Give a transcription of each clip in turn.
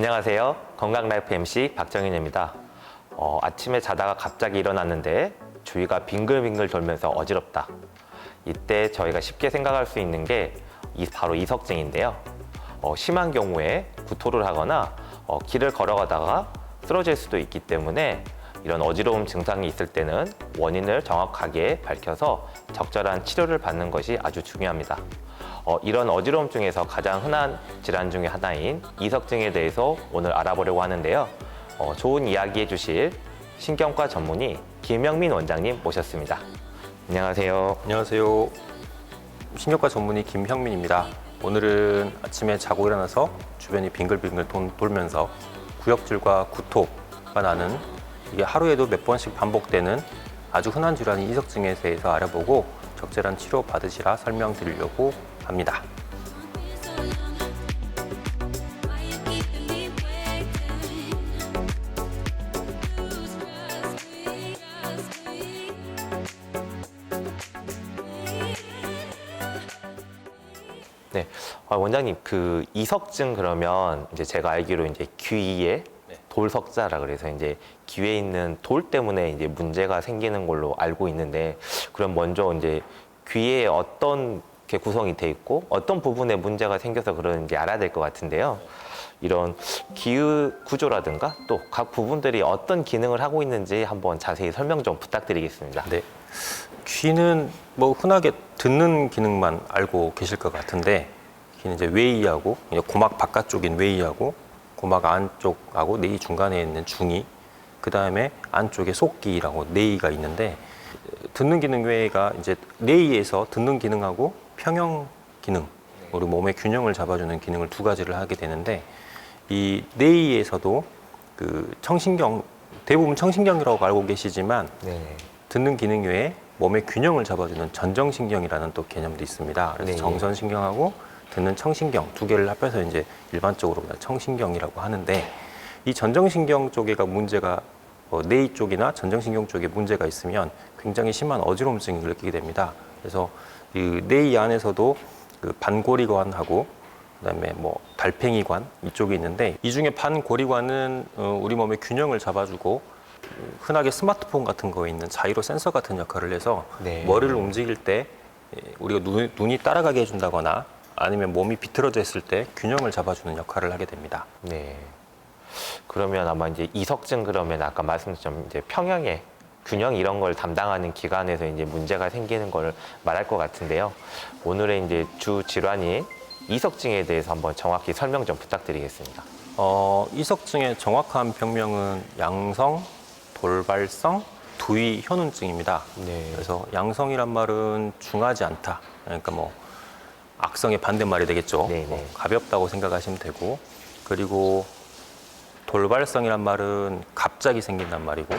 안녕하세요. 건강라이프 MC 박정현입니다. 아침에 자다가 갑자기 일어났는데 주위가 빙글빙글 돌면서 어지럽다. 이때 저희가 쉽게 생각할 수 있는 게 바로 이석증인데요. 심한 경우에 구토를 하거나 길을 걸어가다가 쓰러질 수도 있기 때문에 이런 어지러움 증상이 있을 때는 원인을 정확하게 밝혀서 적절한 치료를 받는 것이 아주 중요합니다. 이런 어지러움 중에서 가장 흔한 질환 중에 하나인 이석증에 대해서 오늘 알아보려고 하는데요. 좋은 이야기 해주실 신경과 전문의 김형민 원장님 모셨습니다. 안녕하세요. 안녕하세요. 신경과 전문의 김형민입니다. 오늘은 아침에 자고 일어나서 주변이 빙글빙글 돌면서 구역질과 구토가 나는, 이게 하루에도 몇 번씩 반복되는 아주 흔한 질환인 이석증에 대해서 알아보고 적절한 치료 받으시라 설명드리려고 합니다. 네, 원장님 그 이석증 그러면 이제 제가 알기로 이제 귀에 돌석자라 그래서 이제 귀에 있는 돌 때문에 이제 문제가 생기는 걸로 알고 있는데, 그럼 먼저 이제 귀에 어떤 게 구성이 돼 있고 어떤 부분에 문제가 생겨서 그러는지 알아야 될 것 같은데요. 이런 귀의 구조라든가 또 각 부분들이 어떤 기능을 하고 있는지 한번 자세히 설명 좀 부탁드리겠습니다. 네. 귀는 뭐 흔하게 듣는 기능만 알고 계실 것 같은데, 귀는 이제 외이하고 고막 바깥쪽인 외이하고 고막 안쪽하고 내이 중간에 있는 중이, 그 다음에 안쪽에 속귀라고 내이가 있는데, 듣는 기능 외에가 이제 내이에서 듣는 기능하고 평형 기능, 우리 몸의 균형을 잡아주는 기능을 두 가지를 하게 되는데, 이 내이에서도 그 청신경, 대부분 청신경이라고 알고 계시지만 듣는 기능 외에 몸의 균형을 잡아주는 전정신경이라는 또 개념도 있습니다. 그래서 정전신경하고 듣는 청신경 두 개를 합해서 이제 일반적으로 그냥 청신경이라고 하는데, 이 전정신경 쪽에가 문제가 내이 쪽이나 전정신경 쪽에 문제가 있으면 굉장히 심한 어지러움증을 느끼게 됩니다. 그래서 이 내이 안에서도 그 반고리관하고 그다음에 뭐 달팽이관 이쪽이 있는데, 이 중에 반고리관은 우리 몸의 균형을 잡아주고 흔하게 스마트폰 같은 거에 있는 자이로 센서 같은 역할을 해서 머리를 움직일 때 우리가 눈이 따라가게 해준다거나 아니면 몸이 비틀어져 있을 때 균형을 잡아주는 역할을 하게 됩니다. 네. 그러면 아마 이제 이석증 그러면 아까 말씀드린 이제 평형의 균형 이런 걸 담당하는 기관에서 이제 문제가 생기는 걸 말할 것 같은데요. 오늘의 이제 주 질환이 이석증에 대해서 한번 정확히 설명 좀 부탁드리겠습니다. 이석증의 정확한 병명은 양성 돌발성 두위 현운증입니다. 그래서 양성이란 말은 중하지 않다. 그러니까 뭐 악성의 반대말이 되겠죠. 가볍다고 생각하시면 되고, 그리고 돌발성이란 말은 갑자기 생긴단 말이고,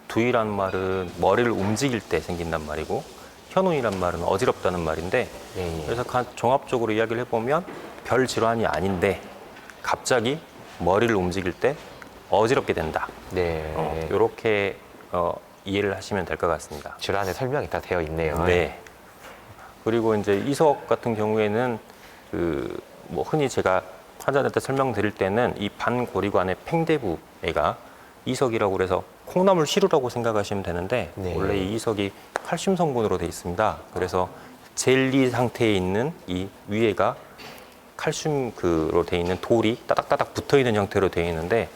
두위란 말은 머리를 움직일 때 생긴단 말이고, 현운이란 말은 어지럽다는 말인데, 그래서 종합적으로 이야기를 해보면 별 질환이 아닌데 갑자기 머리를 움직일 때 어지럽게 된다. 이렇게 이해를 하시면 될 것 같습니다. 질환의 설명이 다 되어 있네요. 네. 그리고 이제 이석 같은 경우에는 그 뭐 흔히 제가 환자한테 설명드릴 때는 이 반고리관의 팽대부가 이석이라고 그래서 콩나물 시루라고 생각하시면 되는데, 원래 이 이석이 칼슘 성분으로 되어 있습니다. 그래서 젤리 상태에 있는 이 위에가 칼슘으로 되어 있는 돌이 따닥따닥 붙어 있는 형태로 되어 있는데,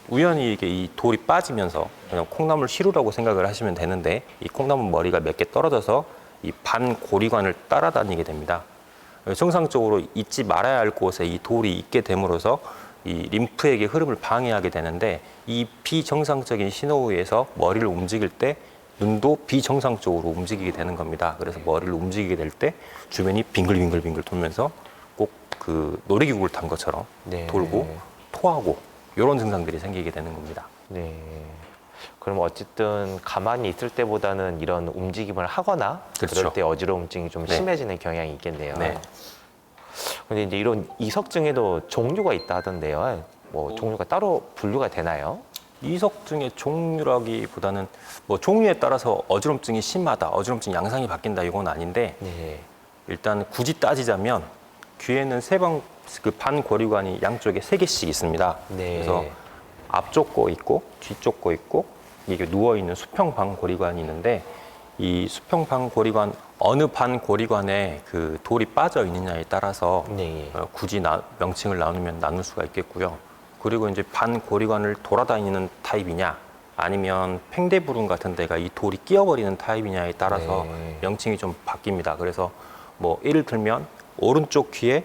우연히 이게 이 돌이 빠지면서 그냥 콩나물 시루라고 생각을 하시면 되는데, 이 콩나물 머리가 몇 개 떨어져서 이 반고리관을 따라다니게 됩니다. 정상적으로 있지 말아야 할 곳에 이 돌이 있게 됨으로써 이 림프액의 흐름을 방해하게 되는데, 이 비정상적인 신호에 의해서 머리를 움직일 때 눈도 비정상적으로 움직이게 되는 겁니다. 그래서 머리를 움직이게 될 때 주변이 빙글빙글 돌면서 꼭 그 놀이기구를 탄 것처럼 돌고 토하고 이런 증상들이 생기게 되는 겁니다. 그럼 어쨌든 가만히 있을 때보다는 이런 움직임을 하거나 그럴 때 어지러움증이 좀 심해지는 경향이 있겠네요. 근데 이제 이런 이석증에도 종류가 있다 하던데요. 뭐 종류가 따로 분류가 되나요? 이석증의 종류라기보다는 뭐 종류에 따라서 어지럼증이 심하다, 어지럼증 양상이 바뀐다 이건 아닌데, 일단 굳이 따지자면 귀에는 세 그 반고리관이 양쪽에 3개씩 있습니다. 네. 그래서 앞쪽 거 있고 뒤쪽 거 있고 이게 누워 있는 수평 반고리관이 있는데 이 수평 반고리관 어느 반고리관에 그 돌이 빠져 있느냐에 따라서 네. 굳이 명칭을 나누면 나눌 수가 있겠고요. 그리고 이제 반고리관을 돌아다니는 타입이냐 아니면 팽대부분 같은 데가 이 돌이 끼어버리는 타입이냐에 따라서 네. 명칭이 좀 바뀝니다. 그래서 뭐 예를 들면 오른쪽 귀에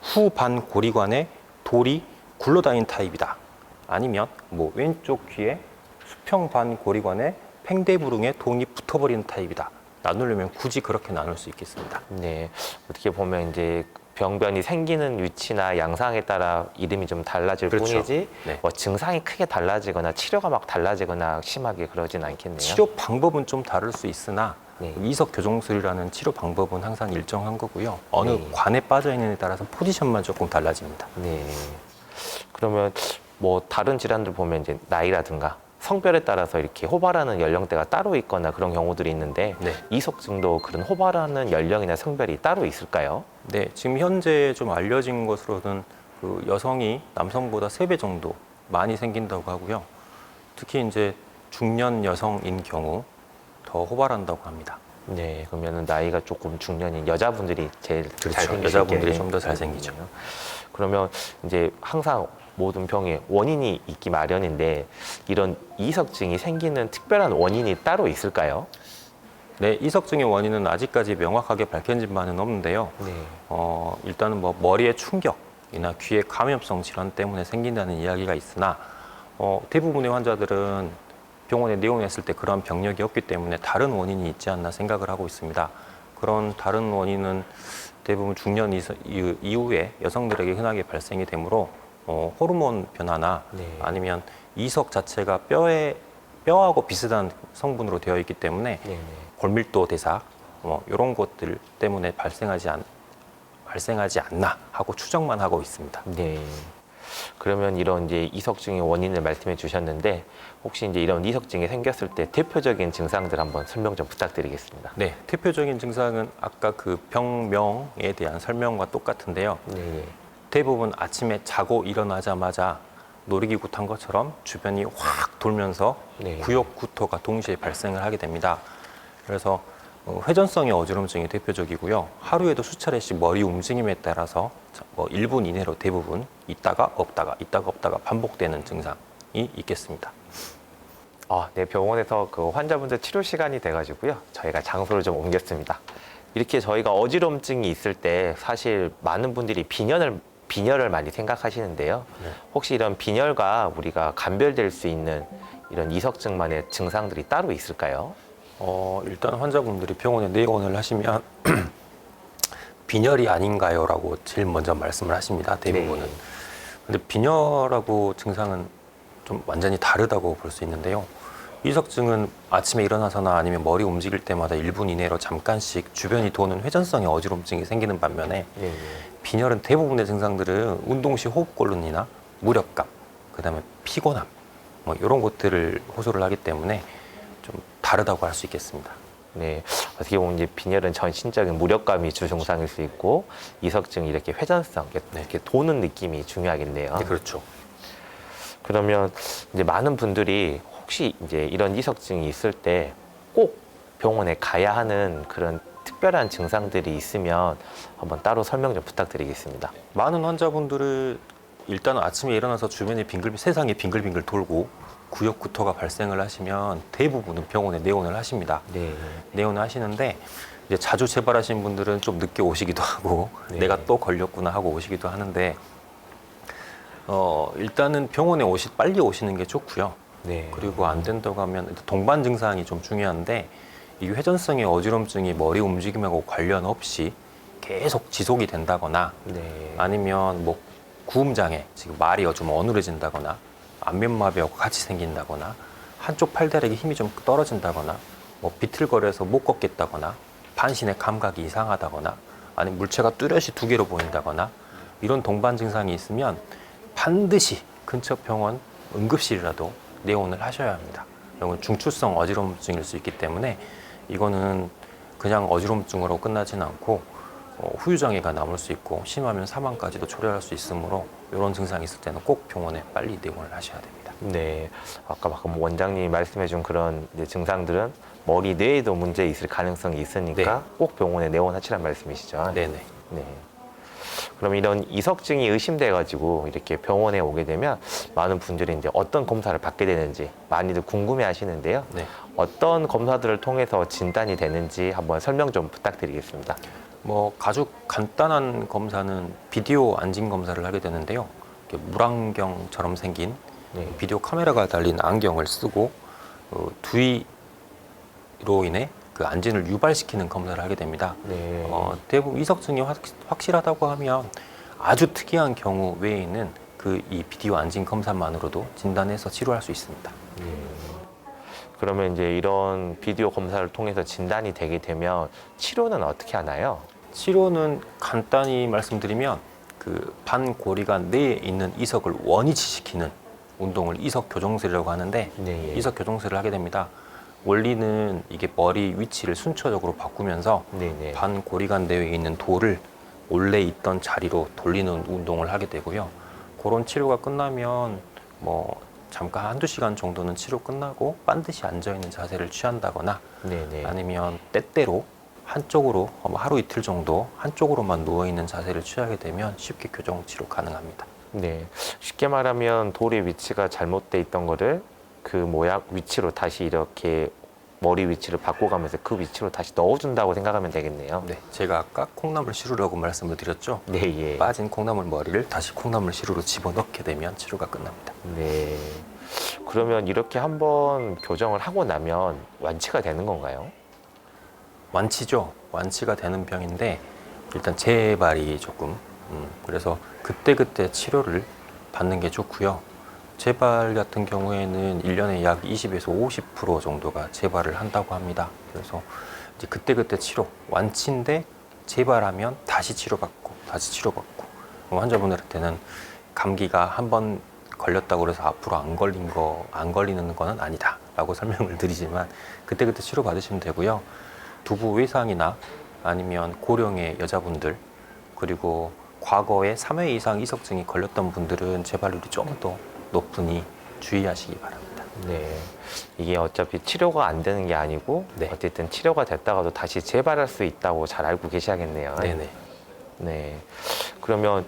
후 반고리관에 돌이 굴러다니는 타입이다. 아니면 뭐 왼쪽 귀에 수평 반고리관에 팽대부릉에 돌이 붙어버리는 타입이다. 나누려면 굳이 그렇게 나눌 수 있겠습니다. 네. 어떻게 보면 이제 병변이 생기는 위치나 양상에 따라 이름이 좀 달라질 그렇죠. 뿐이지 네. 뭐 증상이 크게 달라지거나 치료가 막 달라지거나 심하게 그러진 않겠네요. 치료 방법은 좀 다를 수 있으나 네. 이석 교정술이라는 치료 방법은 항상 일정한 거고요. 어느 네. 관에 빠져 있느냐에 따라서 포지션만 조금 달라집니다. 네. 그러면 뭐 다른 질환들 보면 이제 나이라든가 성별에 따라서 이렇게 호발하는 연령대가 따로 있거나 그런 경우들이 있는데 네. 이석증도 그런 호발하는 연령이나 성별이 따로 있을까요? 네, 지금 현재 좀 알려진 것으로는 그 여성이 남성보다 3배 정도 많이 생긴다고 하고요. 특히 이제 중년 여성인 경우 더 호발한다고 합니다. 네, 그러면 나이가 조금 중년인 여자분들이 제일 그렇죠. 잘생기겠네요. 여자분들이 좀 더 잘생기죠. 그러면 이제 항상 모든 병에 원인이 있기 마련인데 이런 이석증이 생기는 특별한 원인이 따로 있을까요? 네, 이석증의 원인은 아직까지 명확하게 밝혀진 바는 없는데요. 네. 일단은 뭐 머리의 충격이나 귀의 감염성 질환 때문에 생긴다는 이야기가 있으나 대부분의 환자들은 병원에 내원했을 때 그런 병력이 없기 때문에 다른 원인이 있지 않나 생각을 하고 있습니다. 그런 다른 원인은 대부분 중년 이후에 여성들에게 흔하게 발생이 되므로 호르몬 변화나 네. 아니면 이석 자체가 뼈하고 비슷한 성분으로 되어 있기 때문에 네. 골밀도 대사 이런 것들 때문에 발생하지 않나 하고 추정만 하고 있습니다. 네. 그러면 이런 이제 이석증의 원인을 말씀해 주셨는데 혹시 이제 이런 이석증이 생겼을 때 대표적인 증상들 한번 설명 좀 부탁드리겠습니다. 네, 대표적인 증상은 아까 그 병명에 대한 설명과 똑같은데요. 네. 대부분 아침에 자고 일어나자마자 놀이기구 탄 것처럼 주변이 확 돌면서 네. 구역 구토가 동시에 발생을 하게 됩니다. 그래서 회전성의 어지럼증이 대표적이고요. 하루에도 수차례씩 머리 움직임에 따라서 1분 이내로 대부분 있다가 없다가 반복되는 증상이 있겠습니다. 네, 병원에서 그 환자분들 치료 시간이 돼가지고요. 저희가 장소를 좀 옮겼습니다. 이렇게 저희가 어지럼증이 있을 때 사실 많은 분들이 빈혈을 많이 생각하시는데요. 네. 혹시 이런 빈혈과 우리가 감별될 수 있는 이런 이석증만의 증상들이 따로 있을까요? 일단 환자분들이 병원에 내원을 하시면 빈혈이 아닌가요? 라고 제일 먼저 말씀을 하십니다. 대부분은. 네. 근데 빈혈하고 증상은 좀 완전히 다르다고 볼 수 있는데요. 이석증은 아침에 일어나서나 아니면 머리 움직일 때마다 1분 이내로 잠깐씩 주변이 도는 회전성의 어지럼증이 생기는 반면에 네. 빈혈은 대부분의 증상들은 운동 시 호흡곤란이나 무력감, 그다음에 피곤함 이런 것들을 호소를 하기 때문에 좀 다르다고 할 수 있겠습니다. 네, 어떻게 보면 이제 빈혈은 전신적인 무력감이 주 증상일 수 있고 이석증 이렇게 회전성, 이렇게 도는 느낌이 중요하겠네요. 네, 그렇죠. 그러면 이제 많은 분들이 혹시 이제 이런 이석증이 있을 때 꼭 병원에 가야 하는 그런 특별한 증상들이 있으면 한번 따로 설명 좀 부탁드리겠습니다. 많은 환자분들은 일단 아침에 일어나서 주변에 세상이 빙글빙글 돌고 구역 구토가 발생을 하시면 대부분은 병원에 내원을 하십니다. 네. 내원을 하시는데 이제 자주 재발하신 분들은 좀 늦게 오시기도 하고 네. 내가 또 걸렸구나 하고 오시기도 하는데 일단은 병원에 빨리 오시는 게 좋고요. 네. 그리고 안 된다고 하면 동반 증상이 좀 중요한데 이 회전성의 어지럼증이 머리 움직임하고 관련 없이 계속 지속이 된다거나 네. 아니면 뭐 구음장애, 지금 말이 좀 어눌해진다거나 안면마비하고 같이 생긴다거나 한쪽 팔다리에 힘이 좀 떨어진다거나 뭐 비틀거려서 못 걷겠다거나 반신의 감각이 이상하다거나 아니면 물체가 뚜렷이 2개로 보인다거나 이런 동반 증상이 있으면 반드시 근처 병원 응급실이라도 내원을 하셔야 합니다. 이건 중추성 어지럼증일 수 있기 때문에 이거는 그냥 어지럼증으로 끝나지는 않고 후유장애가 남을 수 있고 심하면 사망까지도 초래할 수 있으므로 이런 증상이 있을 때는 꼭 병원에 빨리 내원을 하셔야 됩니다. 네, 아까 방금 원장님이 말씀해준 그런 이제 증상들은 머리 뇌에도 문제 있을 가능성이 있으니까 네. 꼭 병원에 내원하시란 말씀이시죠? 네네. 네. 그럼 이런 이석증이 의심돼가지고 이렇게 병원에 오게 되면 많은 분들이 이제 어떤 검사를 받게 되는지 많이들 궁금해하시는데요. 네. 어떤 검사들을 통해서 진단이 되는지 한번 설명 좀 부탁드리겠습니다. 뭐 아주 간단한 검사는 비디오 안진 검사를 하게 되는데요. 이렇게 물안경처럼 생긴 네. 비디오 카메라가 달린 안경을 쓰고 두위로 인해 그 안진을 유발시키는 검사를 하게 됩니다. 네. 대부분 이석증이 확실하다고 하면 아주 특이한 경우 외에는 그 이 비디오 안진 검사만으로도 진단해서 치료할 수 있습니다. 그러면 이제 이런 비디오 검사를 통해서 진단이 되게 되면 치료는 어떻게 하나요? 치료는 간단히 말씀드리면 그 반고리관 내에 있는 이석을 원위치시키는 운동을 이석 교정술이라고 하는데 네. 이석 교정술을 하게 됩니다. 원리는 이게 머리 위치를 순차적으로 바꾸면서 네네. 반고리관 내에 있는 돌을 원래 있던 자리로 돌리는 운동을 하게 되고요. 그런 치료가 끝나면 뭐 잠깐 한두 시간 정도는 치료 끝나고 반드시 앉아있는 자세를 취한다거나 네네. 아니면 때때로 한쪽으로 하루 이틀 정도 한쪽으로만 누워있는 자세를 취하게 되면 쉽게 교정 치료 가능합니다. 네. 쉽게 말하면 돌의 위치가 잘못돼 있던 거를 그 모양 위치로 다시 이렇게 머리 위치를 바꿔가면서 그 위치로 다시 넣어준다고 생각하면 되겠네요. 네, 제가 아까 콩나물 시루라고 말씀을 드렸죠. 네, 예. 빠진 콩나물 머리를 다시 콩나물 시루로 집어넣게 되면 치료가 끝납니다. 네. 그러면 이렇게 한번 교정을 하고 나면 완치가 되는 건가요? 완치죠. 완치가 되는 병인데 일단 재발이 조금 그래서 그때그때 치료를 받는 게 좋고요. 재발 같은 경우에는 1년에 약 20에서 50% 정도가 재발을 한다고 합니다. 그래서 이제 그때그때 치료, 완치인데 재발하면 다시 치료받고 다시 치료받고 환자분들한테는 감기가 한번 걸렸다고 해서 앞으로 안 걸리는 거는 아니다라고 설명을 드리지만 그때그때 치료 받으시면 되고요. 두부 외상이나 아니면 고령의 여자분들 그리고 과거에 3회 이상 이석증이 걸렸던 분들은 재발률이 좀 더 높으니 주의하시기 바랍니다. 네. 이게 어차피 치료가 안 되는 게 아니고 네. 어쨌든 치료가 됐다가도 다시 재발할 수 있다고 잘 알고 계셔야겠네요. 네네. 네. 그러면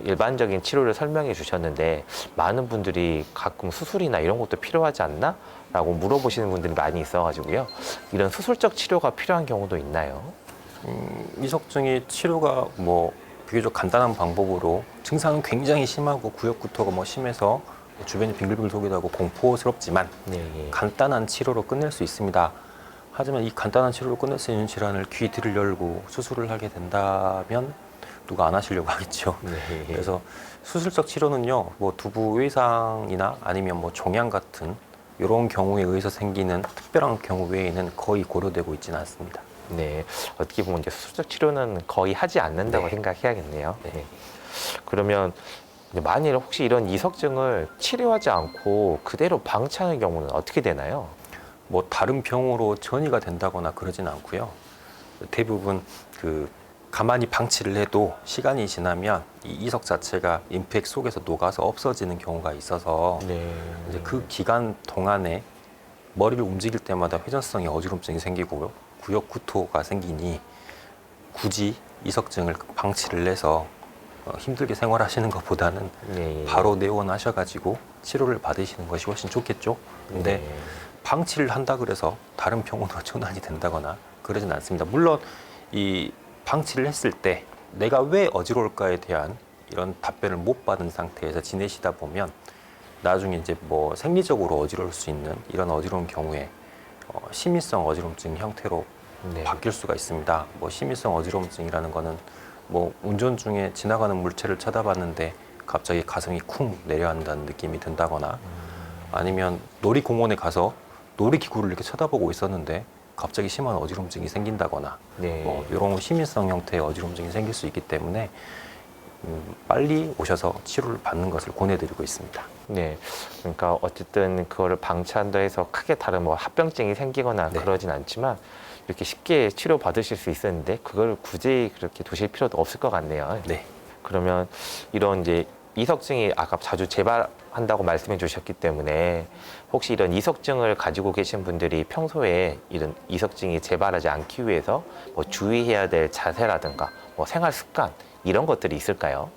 일반적인 치료를 설명해 주셨는데 많은 분들이 가끔 수술이나 이런 것도 필요하지 않나? 라고 물어보시는 분들이 많이 있어가지고요. 이런 수술적 치료가 필요한 경우도 있나요? 이석증이 치료가 뭐 비교적 간단한 방법으로 증상은 굉장히 심하고 구역구토가 심해서 주변이 빙글빙글 돌기도 하고 공포스럽지만 네. 간단한 치료로 끝낼 수 있습니다. 하지만 이 간단한 치료로 끝낼 수 있는 질환을 귀들을 열고 수술을 하게 된다면 누가 안 하시려고 하겠죠. 네. 그래서 수술적 치료는요, 뭐 두부 외상이나 아니면 뭐 종양 같은 이런 경우에 의해서 생기는 특별한 경우 외에는 거의 고려되고 있지는 않습니다. 네. 어떻게 보면 이제 수술적 치료는 거의 하지 않는다고 네. 생각해야겠네요. 네. 네. 그러면 이제 만일 혹시 이런 이석증을 치료하지 않고 그대로 방치하는 경우는 어떻게 되나요? 뭐 다른 병으로 전이가 된다거나 그러진 않고요. 대부분 그 가만히 방치를 해도 시간이 지나면 이 이석 자체가 임팩 속에서 녹아서 없어지는 경우가 있어서 네. 이제 그 기간 동안에 머리를 움직일 때마다 회전성의 어지럼증이 생기고요. 구역 구토가 생기니 굳이 이석증을 방치를 해서 힘들게 생활하시는 것보다는 네. 바로 내원하셔가지고 치료를 받으시는 것이 훨씬 좋겠죠. 근데 네. 방치를 한다 그래서 다른 병원으로 전환이 된다거나 그러진 않습니다. 물론 이 방치를 했을 때 내가 왜 어지러울까에 대한 이런 답변을 못 받은 상태에서 지내시다 보면 나중에 이제 뭐 생리적으로 어지러울 수 있는 이런 어지러운 경우에 심미성 어지럼증 형태로 네. 바뀔 수가 있습니다. 뭐 심미성 어지럼증이라는 거는 뭐 운전 중에 지나가는 물체를 쳐다봤는데 갑자기 가슴이 쿵 내려앉는 느낌이 든다거나 아니면 놀이공원에 가서 놀이기구를 이렇게 쳐다보고 있었는데 갑자기 심한 어지럼증이 생긴다거나 네. 뭐 이런 심미성 형태의 어지럼증이 생길 수 있기 때문에 빨리 오셔서 치료를 받는 것을 권해드리고 있습니다. 네. 그러니까 어쨌든 그거를 방치한다 해서 크게 다른 뭐 합병증이 생기거나 네. 그러진 않지만 이렇게 쉽게 치료 받으실 수 있었는데 그걸 굳이 그렇게 두실 필요도 없을 것 같네요. 네. 그러면 이런 이제 이석증이 아까 자주 재발한다고 말씀해 주셨기 때문에 혹시 이런 이석증을 가지고 계신 분들이 평소에 이런 이석증이 재발하지 않기 위해서 뭐 주의해야 될 자세라든가 뭐 생활 습관 이런 것들이 있을까요?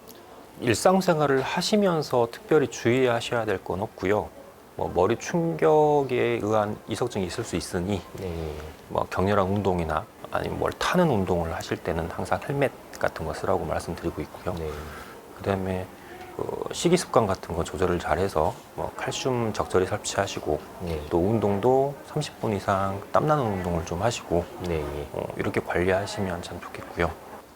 일상생활을 하시면서 특별히 주의하셔야 될 건 없고요. 뭐 머리 충격에 의한 이석증이 있을 수 있으니 네. 뭐 격렬한 운동이나 아니면 뭘 타는 운동을 하실 때는 항상 헬멧 같은 거 쓰라고 말씀드리고 있고요. 네. 그다음에 식이 습관 같은 거 조절을 잘해서 뭐 칼슘 적절히 섭취하시고 네. 또 운동도 30분 이상 땀나는 운동을 좀 하시고 네. 이렇게 관리하시면 참 좋겠고요.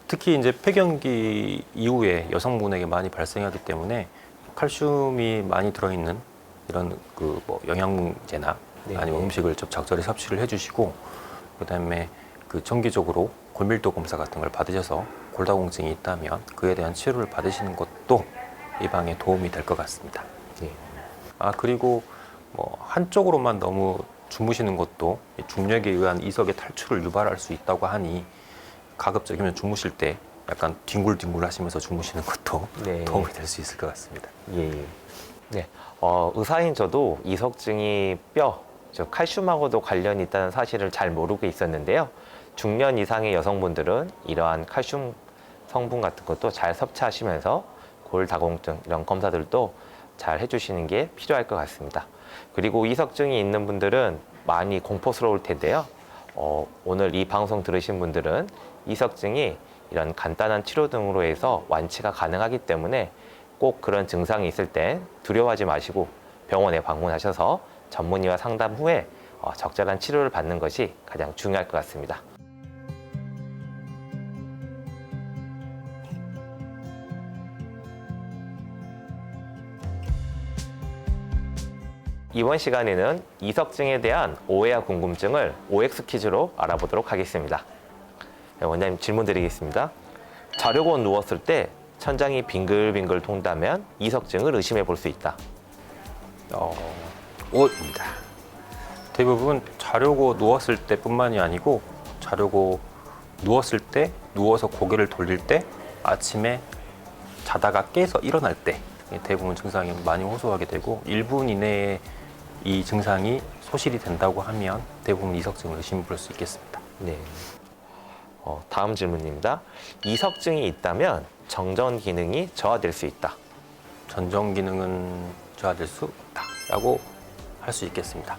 특히 이제 폐경기 이후에 여성분에게 많이 발생하기 때문에 칼슘이 많이 들어있는 이런 그 뭐 영양제나 네. 아니면 음식을 좀 적절히 섭취를 해주시고 그다음에 그 정기적으로 골밀도 검사 같은 걸 받으셔서 골다공증이 있다면 그에 대한 치료를 받으시는 것도 예방에 도움이 될 것 같습니다. 네. 그리고 뭐 한쪽으로만 너무 주무시는 것도 중력에 의한 이석의 탈출을 유발할 수 있다고 하니 가급적이면 주무실 때 약간 뒹굴뒹굴 하시면서 주무시는 것도 네. 도움이 될 수 있을 것 같습니다. 예. 네. 의사인 저도 이석증이 뼈, 즉 칼슘하고도 관련이 있다는 사실을 잘 모르고 있었는데요. 중년 이상의 여성분들은 이러한 칼슘 성분 같은 것도 잘 섭취하시면서 골다공증 이런 검사들도 잘 해주시는 게 필요할 것 같습니다. 그리고 이석증이 있는 분들은 많이 공포스러울 텐데요. 오늘 이 방송 들으신 분들은 이석증이 이런 간단한 치료 등으로 해서 완치가 가능하기 때문에 꼭 그런 증상이 있을 때 두려워하지 마시고 병원에 방문하셔서 전문의와 상담 후에 적절한 치료를 받는 것이 가장 중요할 것 같습니다. 이번 시간에는 이석증에 대한 오해와 궁금증을 OX 퀴즈로 알아보도록 하겠습니다. 네, 원장님 질문 드리겠습니다. 자려고 누웠을 때 천장이 빙글빙글 돈다면 이석증을 의심해 볼 수 있다. O입니다. 대부분 자려고 누웠을 때뿐만이 아니고 자려고 누웠을 때, 누워서 고개를 돌릴 때, 아침에 자다가 깨서 일어날 때 대부분 증상이 많이 호소하게 되고 1분 이내에 이 증상이 소실이 된다고 하면 대부분 이석증을 의심해 볼 수 있겠습니다. 네. 다음 질문입니다. 이석증이 있다면 정전 기능이 저하될 수 있다. 전정 기능은 저하될 수 없다라고 할 수 있겠습니다.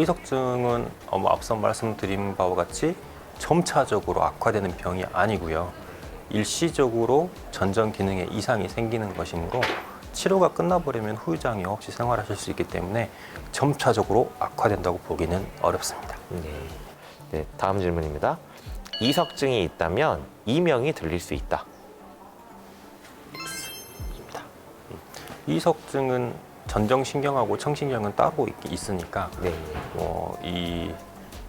이석증은 앞서 말씀드린 바와 같이 점차적으로 악화되는 병이 아니고요. 일시적으로 전정 기능에 이상이 생기는 것이므로 치료가 끝나버리면 후유장이 없이 생활하실 수 있기 때문에 점차적으로 악화된다고 보기는 어렵습니다. 네, 다음 질문입니다. 이석증이 있다면 이명이 들릴 수 있다. 이석증은 전정신경하고 청신경은 따로 있으니까 네. 이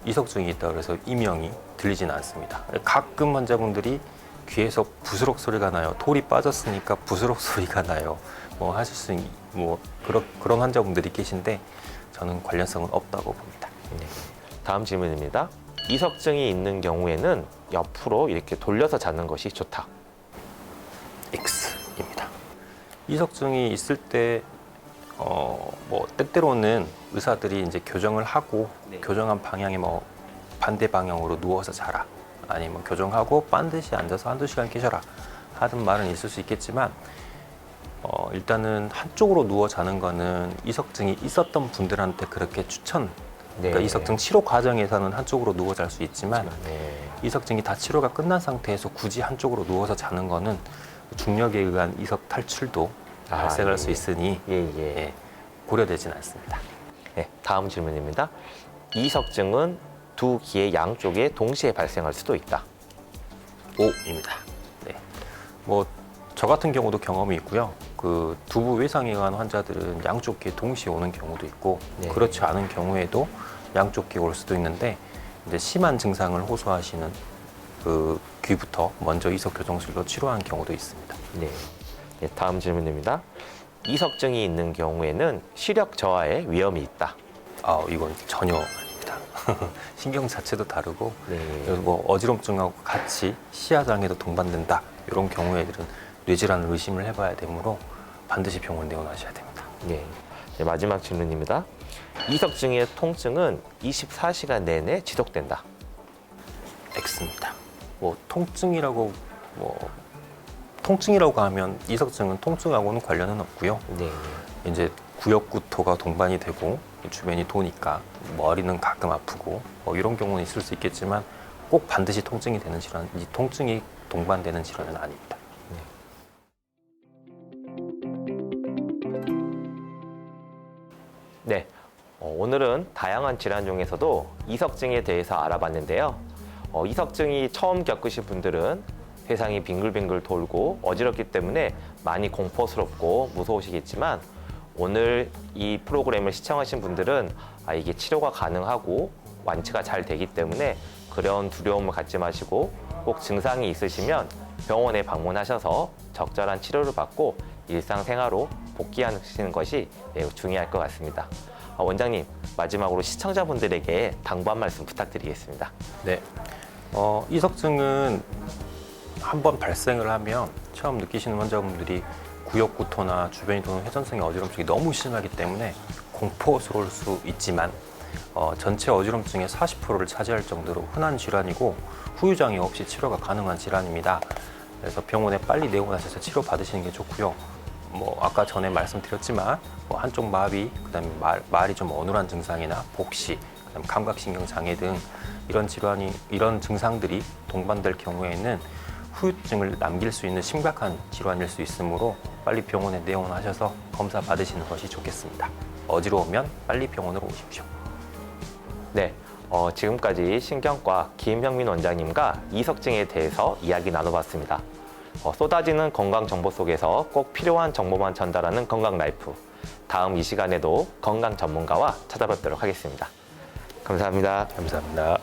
이석증이 있다 그래서 이명이 들리진 않습니다. 가끔 환자분들이 귀에서 부스럭 소리가 나요. 톨이 빠졌으니까 부스럭 소리가 나요. 하실 수 그런 환자분들이 계신데 저는 관련성은 없다고 봅니다. 네. 다음 질문입니다. 이석증이 있는 경우에는 옆으로 이렇게 돌려서 자는 것이 좋다. X입니다. 이석증이 있을 때 때때로는 의사들이 이제 교정을 하고 교정한 방향에 반대 방향으로 누워서 자라 아니면 교정하고 반드시 앉아서 한두 시간 계셔라 하는 말은 있을 수 있겠지만 일단은 한쪽으로 누워 자는 거는 이석증이 있었던 분들한테 그렇게 그러니까 이석증 치료 과정에서는 한쪽으로 누워 잘 수 있지만 이석증이 다 치료가 끝난 상태에서 굳이 한쪽으로 누워서 자는 거는 중력에 의한 이석 탈출도 발생할 수 있으니 고려되진 않습니다. 네, 다음 질문입니다. 이석증은 두 귀의 양쪽에 동시에 발생할 수도 있다. O입니다. 네. 저 같은 경우도 경험이 있고요. 그 두부 외상에 의한 환자들은 양쪽 귀에 동시에 오는 경우도 있고 그렇지 않은 경우에도 양쪽 귀에 올 수도 있는데 이제 심한 증상을 호소하시는 그 귀부터 먼저 이석 교정술로 치료한 경우도 있습니다. 네, 다음 질문입니다. 이석증이 있는 경우에는 시력 저하의 위험이 있다. 이건 전혀 아닙니다. 신경 자체도 다르고 네. 그리고 뭐 어지럼증하고 같이 시야 장애도 동반된다. 이런 경우에들은 뇌질환을 의심을 해봐야 되므로 반드시 병원 내원하셔야 됩니다. 네. 네, 마지막 질문입니다. 이석증의 통증은 24시간 내내 지속된다. X입니다. 뭐 통증이라고 하면 이석증은 통증하고는 관련은 없고요. 네. 이제 구역구토가 동반이 되고 주변이 도니까 머리는 가끔 아프고 이런 경우는 있을 수 있겠지만 꼭 반드시 통증이 되는 질환, 이 통증이 동반되는 질환은 아닙니다. 네. 오늘은 다양한 질환 중에서도 이석증에 대해서 알아봤는데요. 이석증이 처음 겪으신 분들은 세상이 빙글빙글 돌고 어지럽기 때문에 많이 공포스럽고 무서우시겠지만 오늘 이 프로그램을 시청하신 분들은 이게 치료가 가능하고 완치가 잘 되기 때문에 그런 두려움을 갖지 마시고 꼭 증상이 있으시면 병원에 방문하셔서 적절한 치료를 받고 일상생활로 복귀하시는 것이 매우 중요할 것 같습니다. 원장님, 마지막으로 시청자분들에게 당부 한 말씀 부탁드리겠습니다. 네. 이석증은 한번 발생을 하면 처음 느끼시는 환자분들이 구역구토나 주변이 도는 회전성의 어지럼증이 너무 심하기 때문에 공포스러울 수 있지만 전체 어지럼증의 40%를 차지할 정도로 흔한 질환이고 후유장애 없이 치료가 가능한 질환입니다. 그래서 병원에 빨리 내원하셔서 치료 받으시는 게 좋고요. 아까 전에 말씀드렸지만 한쪽 마비, 그다음에 말이 좀 어눌한 증상이나 복시, 그다음에 감각신경 장애 등 이런 증상들이 동반될 경우에는 후유증을 남길 수 있는 심각한 질환일 수 있으므로 빨리 병원에 내원하셔서 검사 받으시는 것이 좋겠습니다. 어지러우면 빨리 병원으로 오십시오. 네, 지금까지 신경과 김형민 원장님과 이석증에 대해서 이야기 나눠봤습니다. 쏟아지는 건강 정보 속에서 꼭 필요한 정보만 전달하는 건강 라이프. 다음 이 시간에도 건강 전문가와 찾아뵙도록 하겠습니다. 감사합니다. 감사합니다.